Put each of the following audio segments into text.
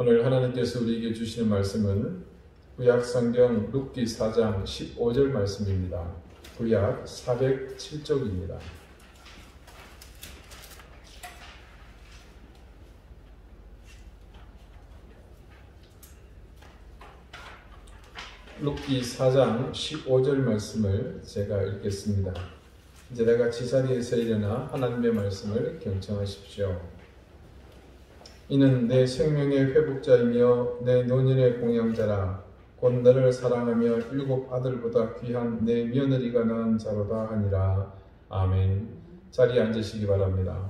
오늘 하나님께서 우리에게 주시는 말씀은 구약성경 룻기 4장 15절 말씀입니다. 구약 407쪽입니다. 룻기 4장 15절 말씀을 제가 읽겠습니다. 이제 다 같이 자리에서 일어나 하나님의 말씀을 경청하십시오. 이는 내 생명의 회복자이며 내 노년의 공양자라. 곧 너를 사랑하며 7 아들보다 귀한 내 며느리가 낳은 자로다 하니라. 아멘. 자리에 앉으시기 바랍니다.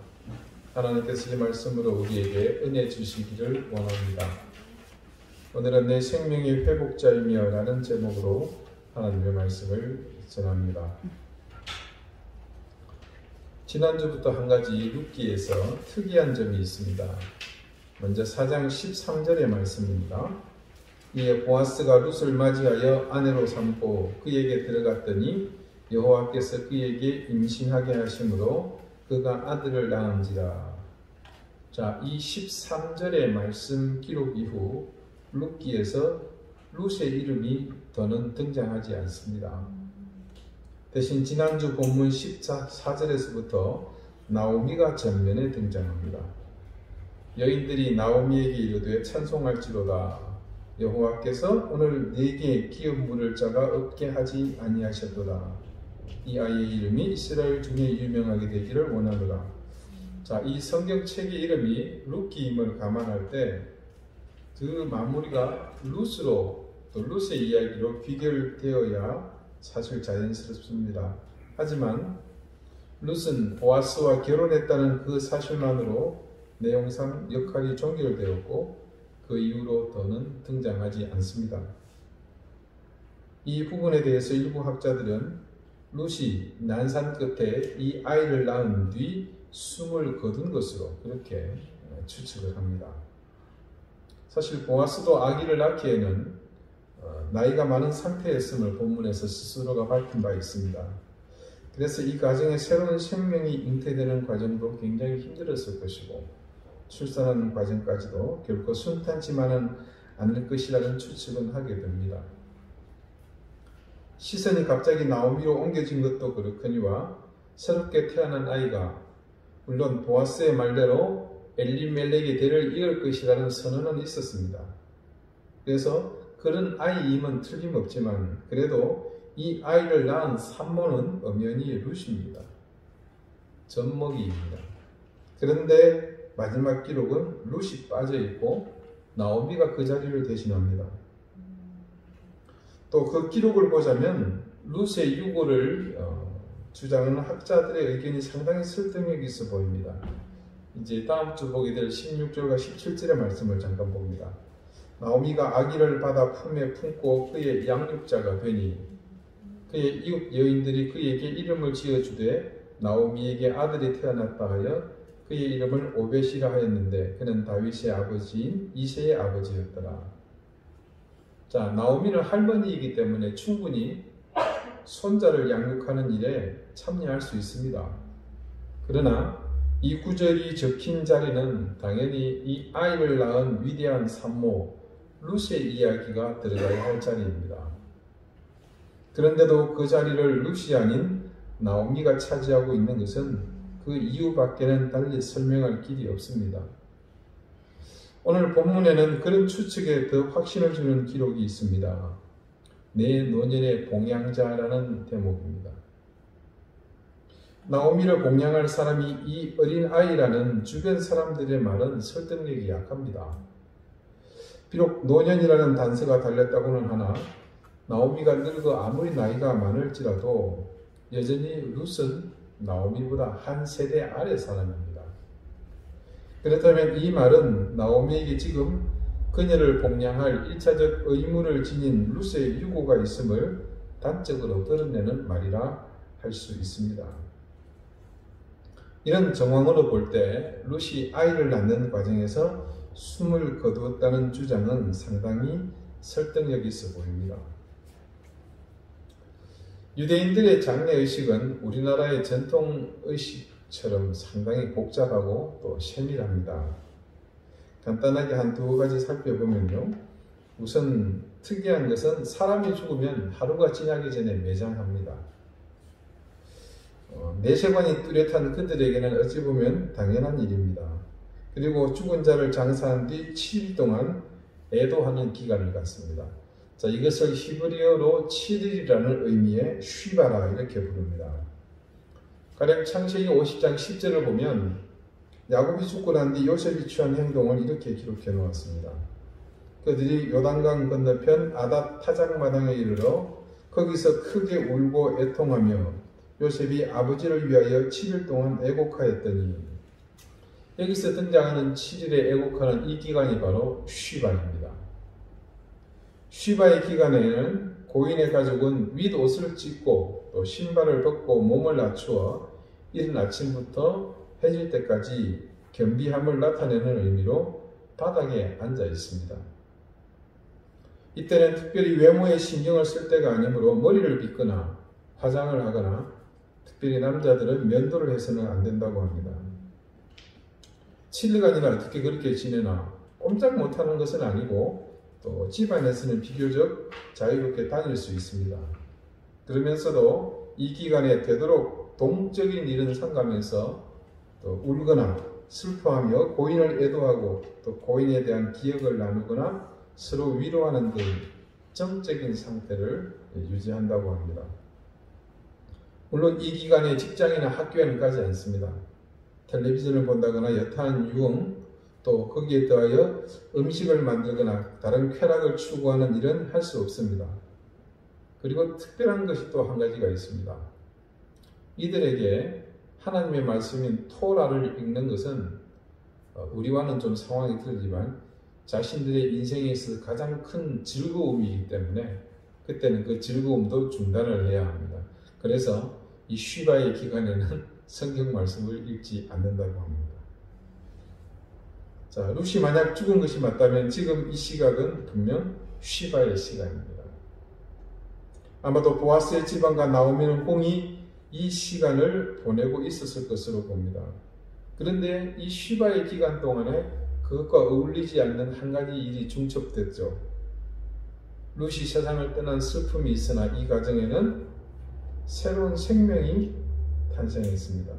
하나님께서 이 말씀으로 우리에게 은혜 주시기를 원합니다. 오늘은 내 생명의 회복자이며 라는 제목으로 하나님의 말씀을 전합니다. 지난주부터 한 가지 룻기에서 특이한 점이 있습니다. 먼저 4장 13절의 말씀입니다. 이에 보아스가 룻을 맞이하여 아내로 삼고 그에게 들어갔더니 여호와께서 그에게 임신하게 하심으로 그가 아들을 낳은지라. 자, 이 13절의 말씀 기록 이후 룻기에서 룻의 이름이 더는 등장하지 않습니다. 대신 지난주 본문 14절에서부터 나오미가 전면에 등장합니다. 여인들이 나오미에게 이르되 찬송할지로다. 여호와께서 오늘 네게 기업 물을 자가 없게 하지 아니하셨도다. 이 아이의 이름이 이스라엘 중에 유명하게 되기를 원하노라. 자, 이 성경책의 이름이 룻기임을 감안할 때 그 마무리가 룻으로 또 룻의 이야기로 귀결되어야 사실 자연스럽습니다. 하지만 룻은 보아스와 결혼했다는 그 사실만으로 내용상 역할이 종결되었고 그 이후로 더는 등장하지 않습니다. 이 부분에 대해서 일부 학자들은 룻이 난산 끝에 이 아이를 낳은 뒤 숨을 거둔 것으로 그렇게 추측을 합니다. 사실 보아스도 아기를 낳기에는 나이가 많은 상태였음을 본문에서 스스로가 밝힌 바 있습니다. 그래서 이 가정에 새로운 생명이 잉태되는 과정도 굉장히 힘들었을 것이고 출산하는 과정까지도 결코 순탄치만은 않을 것이라는 추측은 하게 됩니다. 시선이 갑자기 나오미로 옮겨진 것도 그렇거니와 새롭게 태어난 아이가 물론 보아스의 말대로 엘리멜렉의 대를 이을 것이라는 선언은 있었습니다. 그래서 그런 아이임은 틀림없지만 그래도 이 아이를 낳은 산모는 엄연히 룻입니다. 젖먹이입니다. 그런데 마지막 기록은 룻이 빠져있고 나오미가 그 자리를 대신합니다. 또 그 기록을 보자면 룻의 유고를 주장하는 학자들의 의견이 상당히 설득력이 있어 보입니다. 이제 다음 주 보게 될 16절과 17절의 말씀을 잠깐 봅니다. 나오미가 아기를 받아 품에 품고 그의 양육자가 되니 그의 이웃 여인들이 그에게 이름을 지어주되 나오미에게 아들이 태어났다 하여 그의 이름을 오벳이라 하였는데 그는 다윗의 아버지인 이새의 아버지였더라. 자, 나오미는 할머니이기 때문에 충분히 손자를 양육하는 일에 참여할 수 있습니다. 그러나 이 구절이 적힌 자리는 당연히 이 아이를 낳은 위대한 산모 룻의 이야기가 들어가야 할 자리입니다. 그런데도 그 자리를 룻이 아닌 나오미가 차지하고 있는 것은 그 이유밖에는 달리 설명할 길이 없습니다. 오늘 본문에는 그런 추측에 더 확신을 주는 기록이 있습니다. 내 노년의 봉양자라는 대목입니다. 나오미를 봉양할 사람이 이 어린 아이라는 주변 사람들의 말은 설득력이 약합니다. 비록 노년이라는 단서가 달렸다고는 하나 나오미가 늙어 아무리 나이가 많을지라도 여전히 룻은 나오미보다 한 세대 아래 사람입니다. 그렇다면 이 말은 나오미에게 지금 그녀를 봉양할 1차적 의무를 지닌 룻의 유고가 있음을 단적으로 드러내는 말이라 할 수 있습니다. 이런 정황으로 볼 때 룻이 아이를 낳는 과정에서 숨을 거두었다는 주장은 상당히 설득력이 있어 보입니다. 유대인들의 장례의식은 우리나라의 전통의식처럼 상당히 복잡하고 또 세밀합니다. 간단하게 한 두 가지 살펴보면요. 우선 특이한 것은 사람이 죽으면 하루가 지나기 전에 매장합니다. 내세관이 뚜렷한 그들에게는 어찌 보면 당연한 일입니다. 그리고 죽은 자를 장사한 뒤 7일 동안 애도하는 기간을 갖습니다. 자, 이것을 히브리어로 7일이라는 의미의 쉬바라 이렇게 부릅니다. 가령 창세기 50장 10절을 보면 야곱이 죽고 난 뒤 요셉이 취한 행동을 이렇게 기록해 놓았습니다. 그들이 요단강 건너편 아닷 타작마당에 이르러 거기서 크게 울고 애통하며 요셉이 아버지를 위하여 7일 동안 애곡하였더니, 여기서 등장하는 7일의 애곡하는 이 기간이 바로 쉬바입니다. 쉬바의 기간에는 고인의 가족은 윗옷을 찢고 또 신발을 벗고 몸을 낮추어 이른 아침부터 해질 때까지 겸비함을 나타내는 의미로 바닥에 앉아 있습니다. 이때는 특별히 외모에 신경을 쓸 때가 아니므로 머리를 빗거나 화장을 하거나 특별히 남자들은 면도를 해서는 안 된다고 합니다. 7일간이나 어떻게 그렇게 지내나 꼼짝 못하는 것은 아니고 또 집안에서는 비교적 자유롭게 다닐 수 있습니다. 그러면서도 이 기간에 되도록 동적인 일은 삼가면서 또 울거나 슬퍼하며 고인을 애도하고 또 고인에 대한 기억을 나누거나 서로 위로하는 등 정적인 상태를 유지한다고 합니다. 물론 이 기간에 직장이나 학교에는 가지 않습니다. 텔레비전을 본다거나 여타한 유흥, 또 거기에 더하여 음식을 만들거나 다른 쾌락을 추구하는 일은 할 수 없습니다. 그리고 특별한 것이 또 한 가지가 있습니다. 이들에게 하나님의 말씀인 토라를 읽는 것은 우리와는 좀 상황이 틀리지만 자신들의 인생에 있어서 가장 큰 즐거움이기 때문에 그때는 그 즐거움도 중단을 해야 합니다. 그래서 이 쉬바의 기간에는 성경 말씀을 읽지 않는다고 합니다. 자, 룻이 만약 죽은 것이 맞다면 지금 이 시각은 분명 쉬바의 시간입니다. 아마도 보아스의 집안과 나오미는 공이 이 시간을 보내고 있었을 것으로 봅니다. 그런데 이 쉬바의 기간 동안에 그것과 어울리지 않는 한 가지 일이 중첩됐죠. 룻이 세상을 떠난 슬픔이 있으나 이 가정에는 새로운 생명이 탄생했습니다.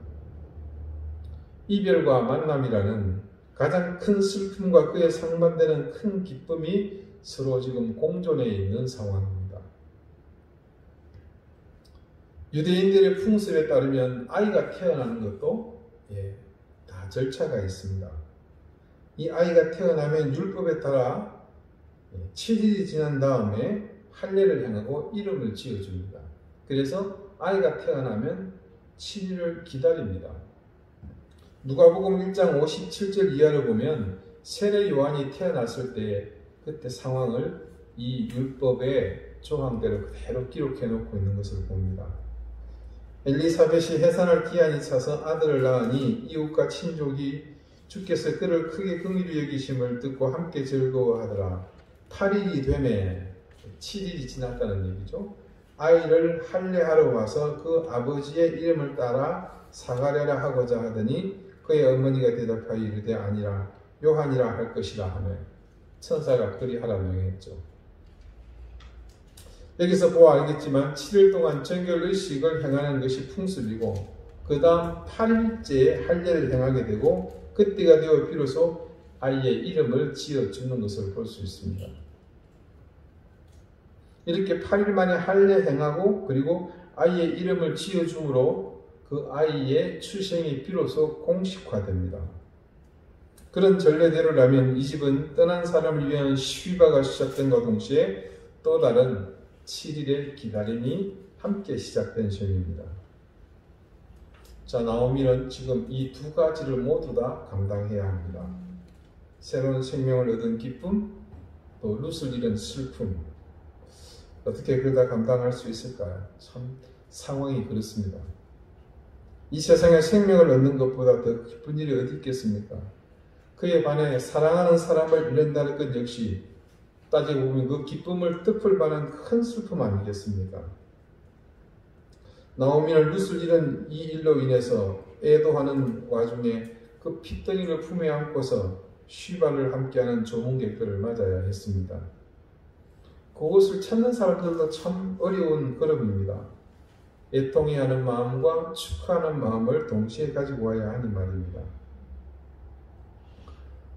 이별과 만남이라는 가장 큰 슬픔과 그에 상반되는 큰 기쁨이 서로 지금 공존해 있는 상황입니다. 유대인들의 풍습에 따르면 아이가 태어나는 것도 다 절차가 있습니다. 이 아이가 태어나면 율법에 따라 7일이 지난 다음에 할례를 행하고 이름을 지어줍니다. 그래서 아이가 태어나면 7일을 기다립니다. 누가복음 1장 57절 이하를 보면 세례 요한이 태어났을 때 그때 상황을 이 율법의 조항대로 그대로 기록해 놓고 있는 것을 봅니다. 엘리사벳이 해산할 기한이 차서 아들을 낳으니 이웃과 친족이 주께서 그를 크게 긍휼히 여기심을 듣고 함께 즐거워하더라. 8일이 되매 7일이 지났다는 얘기죠. 아이를 할례하러 와서 그 아버지의 이름을 따라 사가랴라 하고자 하더니 그의 어머니가 대답하여 이르되 아니라 요한이라 할 것이라 하며 천사가 그리하라 명했죠. 여기서 보아 알겠지만 7일 동안 정결의식을 행하는 것이 풍습이고 그 다음 8일째에 할례를 행하게 되고 그때가 되어 비로소 아이의 이름을 지어주는 것을 볼 수 있습니다. 이렇게 8일 만에 할례 행하고 그리고 아이의 이름을 지어줌으로 그 아이의 출생이 비로소 공식화됩니다. 그런 전례대로라면 이 집은 떠난 사람을 위한 쉬바가 시작된과 동시에 또 다른 7일의 기다림이 함께 시작된 셈입니다. 자, 나오미는 지금 이 두 가지를 모두 다 감당해야 합니다. 새로운 생명을 얻은 기쁨, 또 룻을 잃은 슬픔. 어떻게 그걸 다 감당할 수 있을까요? 참 상황이 그렇습니다. 이 세상에 생명을 얻는 것보다 더 기쁜 일이 어디 있겠습니까? 그에 반해 사랑하는 사람을 잃는다는 것 역시 따지고 보면 그 기쁨을 덮을 만한 큰 슬픔 아니겠습니까? 나오미는 룻을 잃은 이 일로 인해서 애도하는 와중에 그 핏덩이를 품에 안고서 쉬바를 함께하는 조문객들을 맞아야 했습니다. 그곳을 찾는 사람들도 참 어려운 걸음입니다. 애통해하는 마음과 축하하는 마음을 동시에 가지고 와야 하니 말입니다.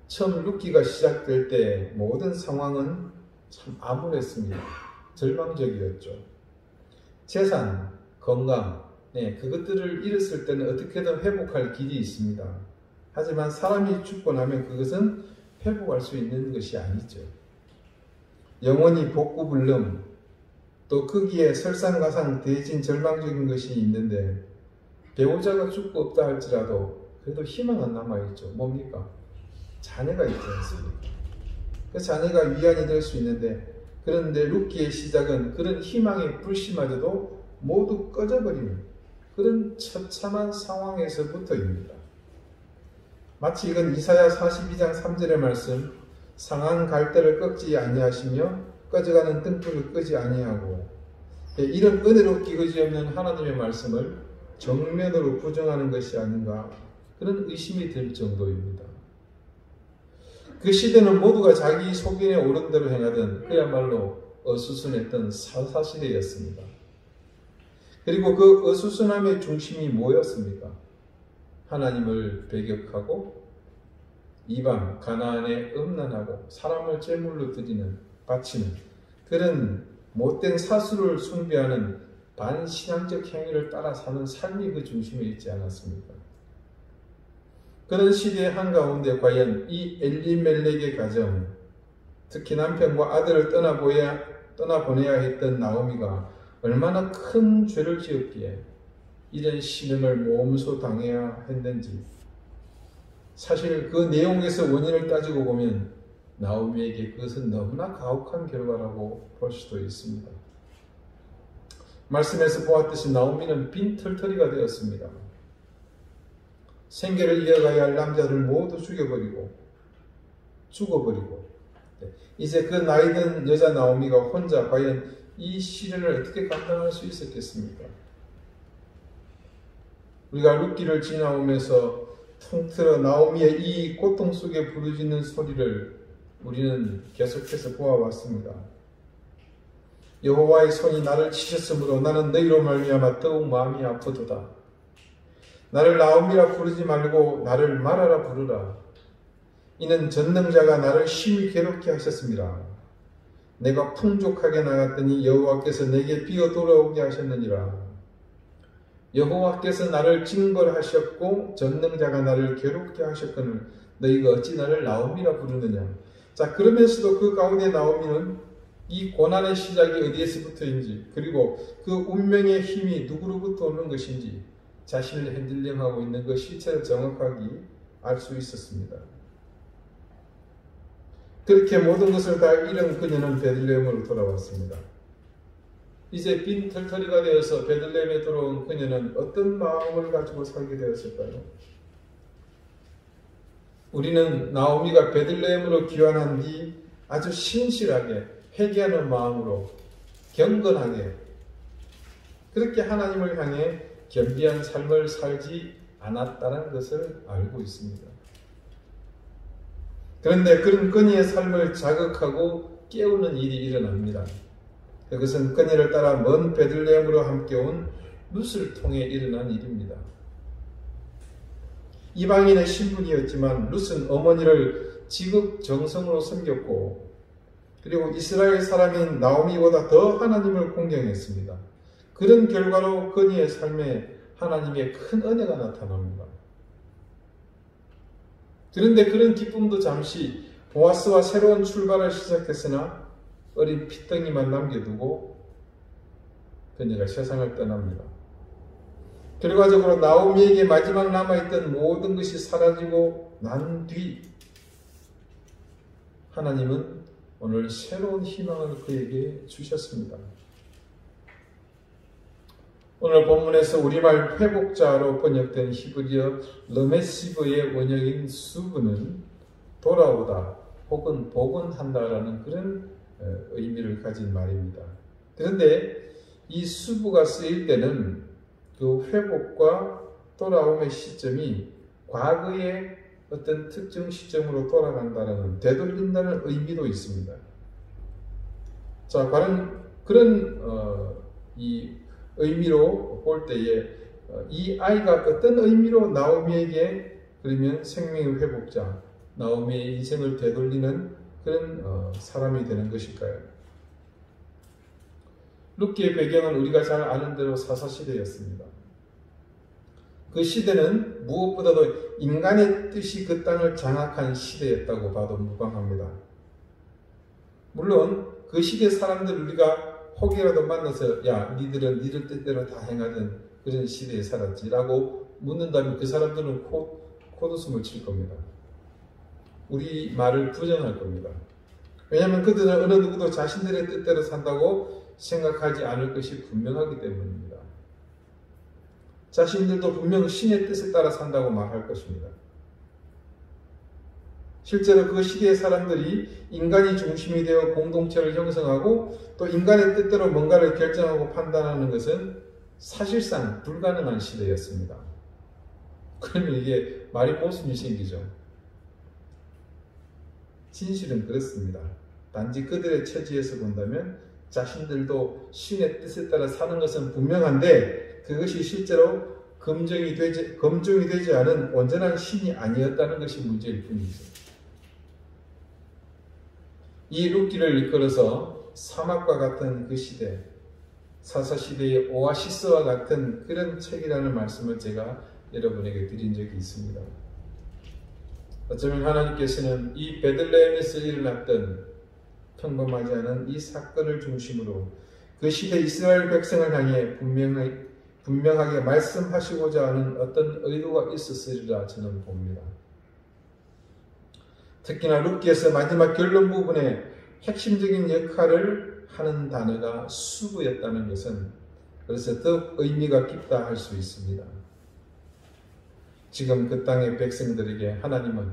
처음 룻기가 시작될 때 모든 상황은 참 암울했습니다. 절망적이었죠. 재산, 건강, 그것들을 잃었을 때는 어떻게든 회복할 길이 있습니다. 하지만 사람이 죽고 나면 그것은 회복할 수 있는 것이 아니죠. 영원히 복구불능, 또 거기에 설상가상 대진 절망적인 것이 있는데 배우자가 죽고 없다 할지라도 그래도 희망은 남아있죠. 뭡니까? 자녀가 있지 않습니까? 그 자녀가 위안이 될 수 있는데, 그런데 룻기의 시작은 그런 희망의 불씨마저도 모두 꺼져버리는 그런 처참한 상황에서부터입니다. 마치 이건 이사야 42장 3절의 말씀, 상한 갈대를 꺾지 아니하시며 꺼져가는 등불을 끄지 아니하고, 이런 은혜롭기 그지없는 하나님의 말씀을 정면으로 부정하는 것이 아닌가, 그런 의심이 들 정도입니다. 그 시대는 모두가 자기 소견에 오른 대로 행하던 그야말로 어수선했던 사사시대였습니다. 그리고 그 어수선함의 중심이 뭐였습니까? 하나님을 배격하고 이방 가나안에 음란하고 사람을 제물로 드리는 바치는 그런 못된 사수를 숭배하는 반신앙적 행위를 따라 사는 삶이 그 중심에 있지 않았습니까? 그런 시대의 한가운데 과연 이 엘리멜렉의 가정, 특히 남편과 아들을 떠나보내야 했던 나오미가 얼마나 큰 죄를 지었기에 이런 시련을 몸소 당해야 했는지, 사실 그 내용에서 원인을 따지고 보면 나오미에게 그것은 너무나 가혹한 결과라고 볼 수도 있습니다. 말씀에서 보았듯이 나오미는 빈털터리가 되었습니다. 생계를 이어가야 할 남자를 모두 죽어버리고 이제 그 나이든 여자 나오미가 혼자 과연 이 시련을 어떻게 감당할 수 있었겠습니까? 우리가 룻기를 지나오면서 통틀어 나오미의 이 고통 속에 부르짖는 소리를 우리는 계속해서 보아왔습니다. 여호와의 손이 나를 치셨으므로 나는 너희로 말미암아 더욱 마음이 아프도다. 나를 나오미라 부르지 말고 나를 마라라 부르라. 이는 전능자가 나를 심히 괴롭게 하셨습니다. 내가 풍족하게 나갔더니 여호와께서 내게 비어 돌아오게 하셨느니라. 여호와께서 나를 징벌하셨고 전능자가 나를 괴롭게 하셨거늘 너희가 어찌 나를 나오미라 부르느냐. 자, 그러면서도 그 가운데 나오미는 이 고난의 시작이 어디에서부터인지, 그리고 그 운명의 힘이 누구로부터 오는 것인지 자신을 핸들링하고 있는 그 실체를 정확하게 알 수 있었습니다. 그렇게 모든 것을 다 잃은 그녀는 베들레헴으로 돌아왔습니다. 이제 빈털터리가 되어서 베들레헴에 돌아온 그녀는 어떤 마음을 가지고 살게 되었을까요? 우리는 나오미가 베들레헴으로 귀환한 뒤 아주 신실하게 회개하는 마음으로 경건하게 그렇게 하나님을 향해 겸비한 삶을 살지 않았다는 것을 알고 있습니다. 그런데 그런 그녀의 삶을 자극하고 깨우는 일이 일어납니다. 그것은 그녀를 따라 먼 베들레헴으로 함께 온 룻을 통해 일어난 일입니다. 이방인의 신분이었지만 룻은 어머니를 지극정성으로 섬겼고, 그리고 이스라엘 사람인 나오미보다 더 하나님을 공경했습니다. 그런 결과로 그녀의 삶에 하나님의 큰 은혜가 나타납니다. 그런데 그런 기쁨도 잠시 보아스와 새로운 출발을 시작했으나 어린 핏덩이만 남겨두고 그녀가 세상을 떠납니다. 결과적으로 나오미에게 마지막 남아있던 모든 것이 사라지고 난 뒤 하나님은 오늘 새로운 희망을 그에게 주셨습니다. 오늘 본문에서 우리말 회복자로 번역된 히브리어 르메시브의 원형인 수브는 돌아오다 혹은 복원한다라는 그런 의미를 가진 말입니다. 그런데 이 수브가 쓰일 때는 그 회복과 돌아옴의 시점이 과거의 어떤 특정 시점으로 돌아간다는 되돌린다는 의미도 있습니다. 자, 바로 그런 이 의미로 볼 때에 이 아이가 어떤 의미로 나오미에게 그러면 생명의 회복자, 나오미의 인생을 되돌리는 그런 사람이 되는 것일까요? 룻기의 배경은 우리가 잘 아는 대로 사사시대였습니다. 그 시대는 무엇보다도 인간의 뜻이 그 땅을 장악한 시대였다고 봐도 무방합니다. 물론 그 시대 사람들 우리가 혹이라도 만나서 야 니들은 니들 뜻대로 다 행하던 그런 시대에 살았지 라고 묻는다면 그 사람들은 코웃음을 칠 겁니다. 우리 말을 부정할 겁니다. 왜냐하면 그들은 어느 누구도 자신들의 뜻대로 산다고 생각하지 않을 것이 분명하기 때문입니다. 자신들도 분명 신의 뜻에 따라 산다고 말할 것입니다. 실제로 그 시대의 사람들이 인간이 중심이 되어 공동체를 형성하고 또 인간의 뜻대로 뭔가를 결정하고 판단하는 것은 사실상 불가능한 시대였습니다. 그러면 이게 말이 모순이 생기죠. 진실은 그렇습니다. 단지 그들의 처지에서 본다면 자신들도 신의 뜻에 따라 사는 것은 분명한데 그것이 실제로 검증이 되지 않은 온전한 신이 아니었다는 것이 문제일 뿐이죠. 이 룻기를 이끌어서 사막과 같은 그 시대, 사사시대의 오아시스와 같은 그런 책이라는 말씀을 제가 여러분에게 드린 적이 있습니다. 어쩌면 하나님께서는 이 베들레헴에서 일어났던 평범하지 않은 이 사건을 중심으로 그 시대 이스라엘 백성을 향해 분명하게 말씀하시고자 하는 어떤 의도가 있었으리라 저는 봅니다. 특히나 룻기에서 마지막 결론 부분에 핵심적인 역할을 하는 단어가 수고였다는 것은 그래서 더욱 의미가 깊다 할 수 있습니다. 지금 그 땅의 백성들에게 하나님은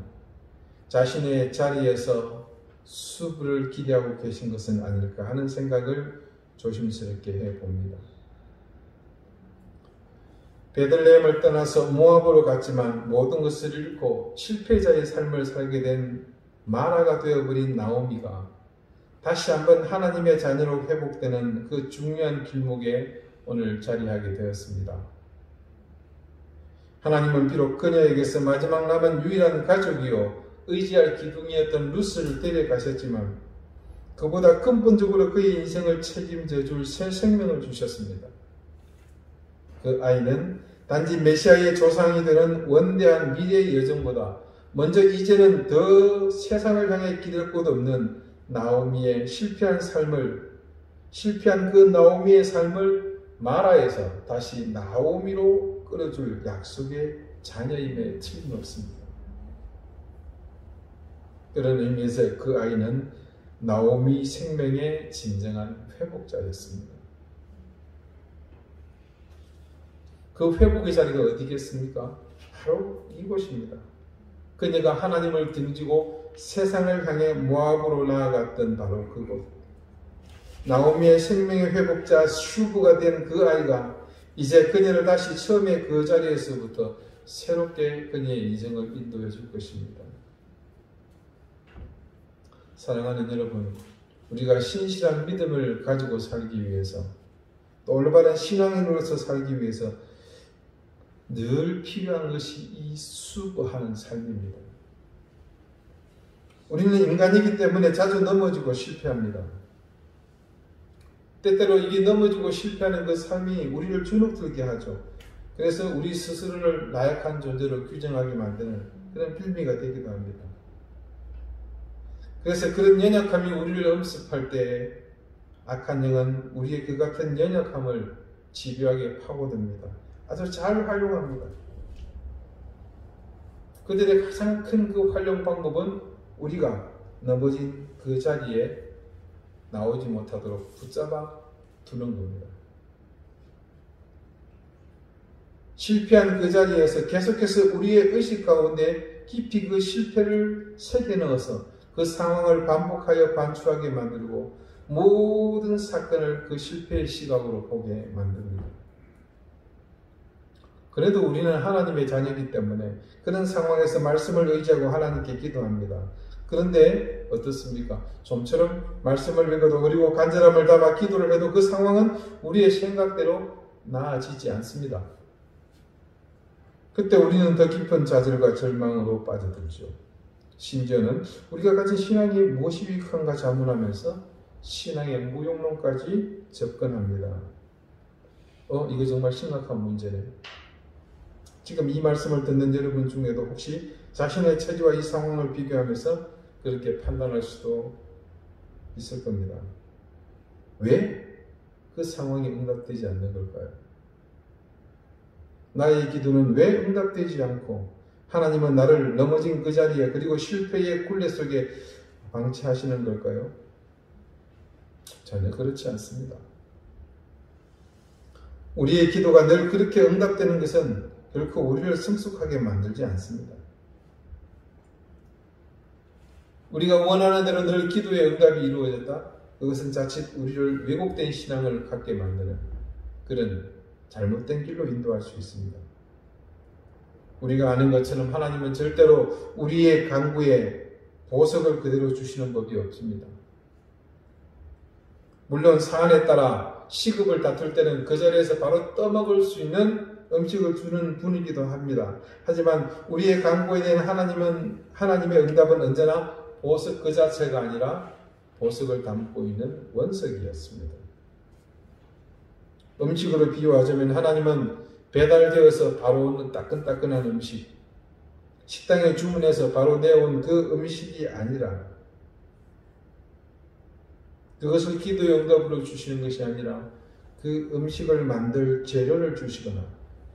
자신의 자리에서 수부를 기대하고 계신 것은 아닐까 하는 생각을 조심스럽게 해봅니다. 베들레헴을 떠나서 모압으로 갔지만 모든 것을 잃고 실패자의 삶을 살게 된 마라가 되어버린 나오미가 다시 한번 하나님의 자녀로 회복되는 그 중요한 길목에 오늘 자리하게 되었습니다. 하나님은 비록 그녀에게서 마지막 남은 유일한 가족이요 의지할 기둥이었던 룻을 데려가셨지만 그보다 근본적으로 그의 인생을 책임져 줄 새 생명을 주셨습니다. 그 아이는 단지 메시아의 조상이 되는 원대한 미래의 여정보다 먼저 이제는 더 세상을 향해 기댈 곳 없는 나오미의 실패한 그 나오미의 삶을 마라에서 다시 나오미로 끌어줄 약속의 자녀임에 틀림없습니다. 그런 의미에서 그 아이는 나오미 생명의 진정한 회복자였습니다. 그 회복의 자리가 어디겠습니까? 바로 이곳입니다. 그녀가 하나님을 등지고 세상을 향해 모압으로 나아갔던 바로 그곳. 나오미의 생명의 회복자 슈브가 된 그 아이가 이제 그녀를 다시 처음에 그 자리에서부터 새롭게 그녀의 인생을 인도해 줄 것입니다. 사랑하는 여러분, 우리가 신실한 믿음을 가지고 살기 위해서 또 올바른 신앙인으로서 살기 위해서 늘 필요한 것이 이 수고하는 삶입니다. 우리는 인간이기 때문에 자주 넘어지고 실패합니다. 때때로 이게 넘어지고 실패하는 그 삶이 우리를 주눅들게 하죠. 그래서 우리 스스로를 나약한 존재로 규정하게 만드는 그런 빌미가 되기도 합니다. 그래서 그런 연약함이 우리를 엄습할 때 악한 영은 우리의 그 같은 연약함을 집요하게 파고듭니다. 아주 잘 활용합니다. 그들의 가장 큰 그 활용 방법은 우리가 넘어진 그 자리에 나오지 못하도록 붙잡아 두는 겁니다. 실패한 그 자리에서 계속해서 우리의 의식 가운데 깊이 그 실패를 새겨 넣어서 그 상황을 반복하여 반추하게 만들고 모든 사건을 그 실패의 시각으로 보게 만듭니다. 그래도 우리는 하나님의 자녀이기 때문에 그런 상황에서 말씀을 의지하고 하나님께 기도합니다. 그런데 어떻습니까? 좀처럼 말씀을 읽어도 그리고 간절함을 담아 기도를 해도 그 상황은 우리의 생각대로 나아지지 않습니다. 그때 우리는 더 깊은 좌절과 절망으로 빠져들죠. 심지어는 우리가 가진 신앙이 무엇이 유익한가 자문하면서 신앙의 무용론까지 접근합니다. 이거 정말 심각한 문제네요. 지금 이 말씀을 듣는 여러분 중에도 혹시 자신의 처지와 이 상황을 비교하면서 그렇게 판단할 수도 있을 겁니다. 왜 그 상황이 응답되지 않는 걸까요? 나의 기도는 왜 응답되지 않고 하나님은 나를 넘어진 그 자리에 그리고 실패의 굴레 속에 방치하시는 걸까요? 전혀 그렇지 않습니다. 우리의 기도가 늘 그렇게 응답되는 것은 결코 우리를 성숙하게 만들지 않습니다. 우리가 원하는 대로 늘 기도의 응답이 이루어졌다? 그것은 자칫 우리를 왜곡된 신앙을 갖게 만드는 그런 잘못된 길로 인도할 수 있습니다. 우리가 아는 것처럼 하나님은 절대로 우리의 간구에 보석을 그대로 주시는 법이 없습니다. 물론 사안에 따라 시급을 다툴 때는 그 자리에서 바로 떠먹을 수 있는 음식을 주는 분이기도 합니다. 하지만 우리의 간구에 대한 하나님의 응답은 언제나 보석 그 자체가 아니라 보석을 담고 있는 원석이었습니다. 음식으로 비유하자면 하나님은 배달되어서 바로 오는 따끈따끈한 음식, 식당에 주문해서 바로 내온 그 음식이 아니라 그것을 기도의 응답으로 주시는 것이 아니라 그 음식을 만들 재료를 주시거나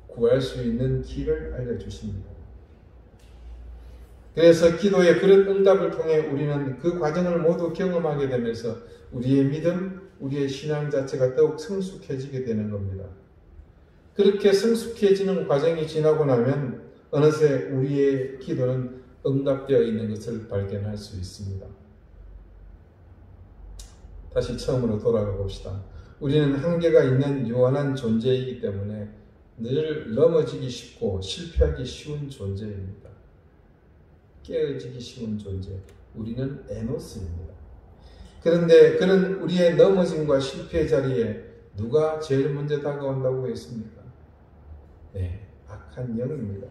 구할 수 있는 길을 알려주십니다. 그래서 기도의 그런 응답을 통해 우리는 그 과정을 모두 경험하게 되면서 우리의 믿음, 우리의 신앙 자체가 더욱 성숙해지게 되는 겁니다. 그렇게 성숙해지는 과정이 지나고 나면 어느새 우리의 기도는 응답되어 있는 것을 발견할 수 있습니다. 다시 처음으로 돌아가 봅시다. 우리는 한계가 있는 요한한 존재이기 때문에 늘 넘어지기 쉽고 실패하기 쉬운 존재입니다. 깨어지기 쉬운 존재, 우리는 에노스입니다. 그런데 그런 우리의 넘어짐과 실패의 자리에 누가 제일 먼저 다가온다고 했습니까? 네, 악한 영입니다.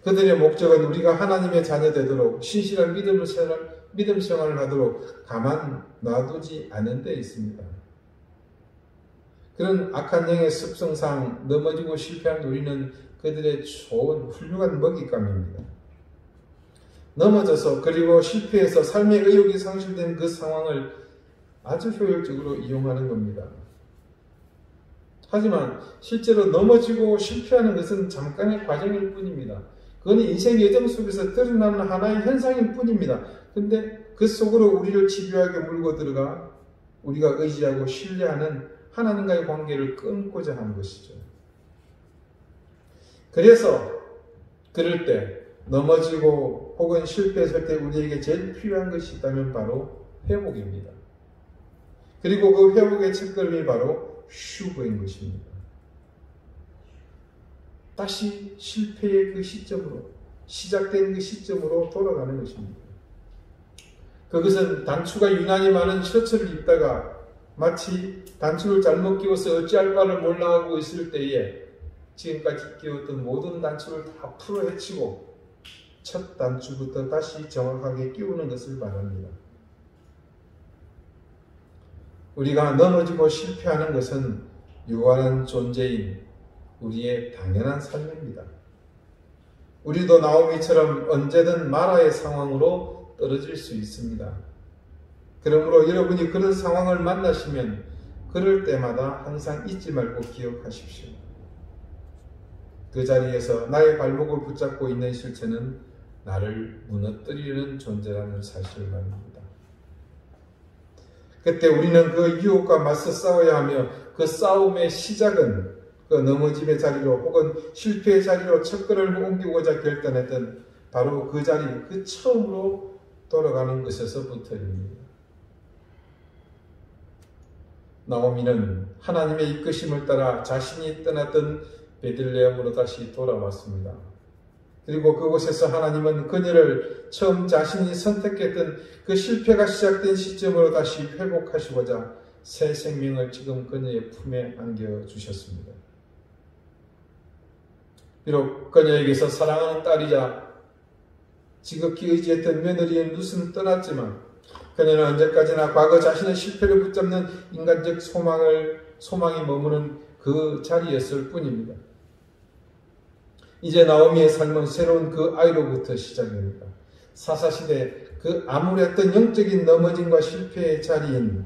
그들의 목적은 우리가 하나님의 자녀 되도록 신실한 믿음 생활을 하도록 가만 놔두지 않은 데 있습니다. 그런 악한 영의 습성상 넘어지고 실패한 우리는 그들의 좋은 훌륭한 먹잇감입니다. 넘어져서 그리고 실패해서 삶의 의욕이 상실된 그 상황을 아주 효율적으로 이용하는 겁니다. 하지만 실제로 넘어지고 실패하는 것은 잠깐의 과정일 뿐입니다. 그건 인생 예정 속에서 드러나는 하나의 현상일 뿐입니다. 근데 그 속으로 우리를 집요하게 물고 들어가 우리가 의지하고 신뢰하는 하나님과의 관계를 끊고자 하는 것이죠. 그래서 그럴 때 넘어지고 혹은 실패했을 때 우리에게 제일 필요한 것이 있다면 바로 회복입니다. 그리고 그 회복의 첫걸음이 바로 휴거인 것입니다. 다시 실패의 그 시점으로, 시작된 그 시점으로 돌아가는 것입니다. 그것은 단추가 유난히 많은 셔츠를 입다가 마치 단추를 잘못 끼워서 어찌할 바를 몰라 하고 있을 때에 지금까지 끼웠던 모든 단추를 다 풀어 헤치고 첫 단추부터 다시 정확하게 끼우는 것을 말합니다. 우리가 넘어지고 실패하는 것은 유한한 존재인 우리의 당연한 삶입니다. 우리도 나오미처럼 언제든 마라의 상황으로 떨어질 수 있습니다. 그러므로 여러분이 그런 상황을 만나시면 그럴 때마다 항상 잊지 말고 기억하십시오. 그 자리에서 나의 발목을 붙잡고 있는 실체는 나를 무너뜨리는 존재라는 사실을 말합니다. 그때 우리는 그 유혹과 맞서 싸워야 하며 그 싸움의 시작은 그 넘어짐의 자리로 혹은 실패의 자리로 첫걸음을 옮기고자 결단했던 바로 그 자리, 그 처음으로 돌아가는 것에서부터입니다. 나오미는 하나님의 이끄심을 따라 자신이 떠났던 베들레헴으로 다시 돌아왔습니다. 그리고 그곳에서 하나님은 그녀를 처음 자신이 선택했던 그 실패가 시작된 시점으로 다시 회복하시고자 새 생명을 지금 그녀의 품에 안겨주셨습니다. 비록 그녀에게서 사랑하는 딸이자 지극히 의지했던 며느리인 룻은 떠났지만 그녀는 언제까지나 과거 자신의 실패를 붙잡는 인간적 소망이 머무는 그 자리였을 뿐입니다. 이제 나오미의 삶은 새로운 그 아이로부터 시작됩니다. 사사시대 그 암울했던 영적인 넘어짐과 실패의 자리인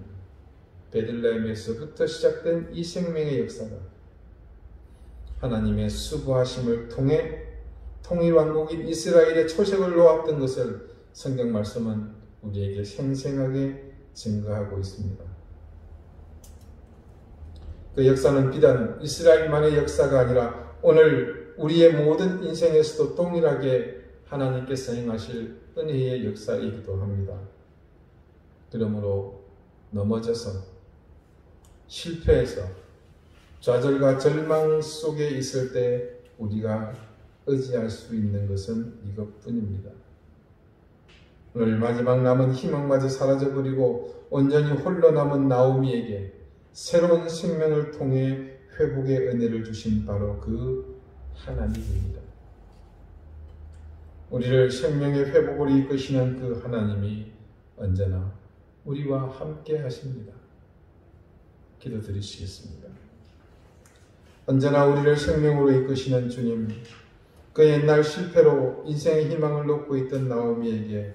베들레헴에서부터 시작된 이 생명의 역사가 하나님의 수고하심을 통해 통일왕국인 이스라엘의 초색을 놓았던 것을 성경 말씀은 우리에게 생생하게 증거하고 있습니다. 그 역사는 비단 이스라엘만의 역사가 아니라 오늘 우리의 모든 인생에서도 동일하게 하나님께서 행하실 은혜의 역사이기도 합니다. 그러므로 넘어져서 실패해서 좌절과 절망 속에 있을 때 우리가 의지할 수 있는 것은 이것뿐입니다. 오늘 마지막 남은 희망마저 사라져버리고 온전히 홀로 남은 나오미에게 새로운 생명을 통해 회복의 은혜를 주신 바로 그 하나님입니다. 우리를 생명의 회복으로 이끄시는 그 하나님이 언제나 우리와 함께 하십니다. 기도드리시겠습니다. 언제나 우리를 생명으로 이끄시는 주님, 그 옛날 실패로 인생의 희망을 놓고 있던 나오미에게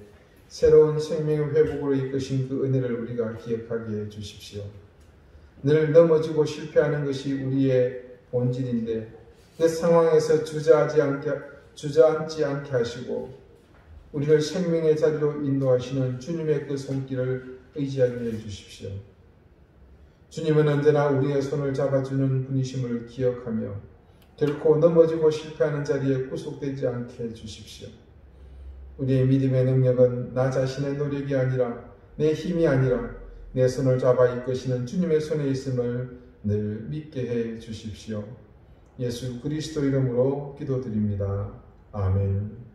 새로운 생명의 회복으로 이끄신 그 은혜를 우리가 기억하게 해주십시오. 늘 넘어지고 실패하는 것이 우리의 본질인데 그 상황에서 주저앉지 않게 하시고 우리를 생명의 자리로 인도하시는 주님의 그 손길을 의지하게 해주십시오. 주님은 언제나 우리의 손을 잡아주는 분이심을 기억하며 결코 넘어지고 실패하는 자리에 구속되지 않게 해주십시오. 우리의 믿음의 능력은 나 자신의 노력이 아니라 내 힘이 아니라 내 손을 잡아 이끄시는 주님의 손에 있음을 늘 믿게 해 주십시오. 예수 그리스도 이름으로 기도드립니다. 아멘.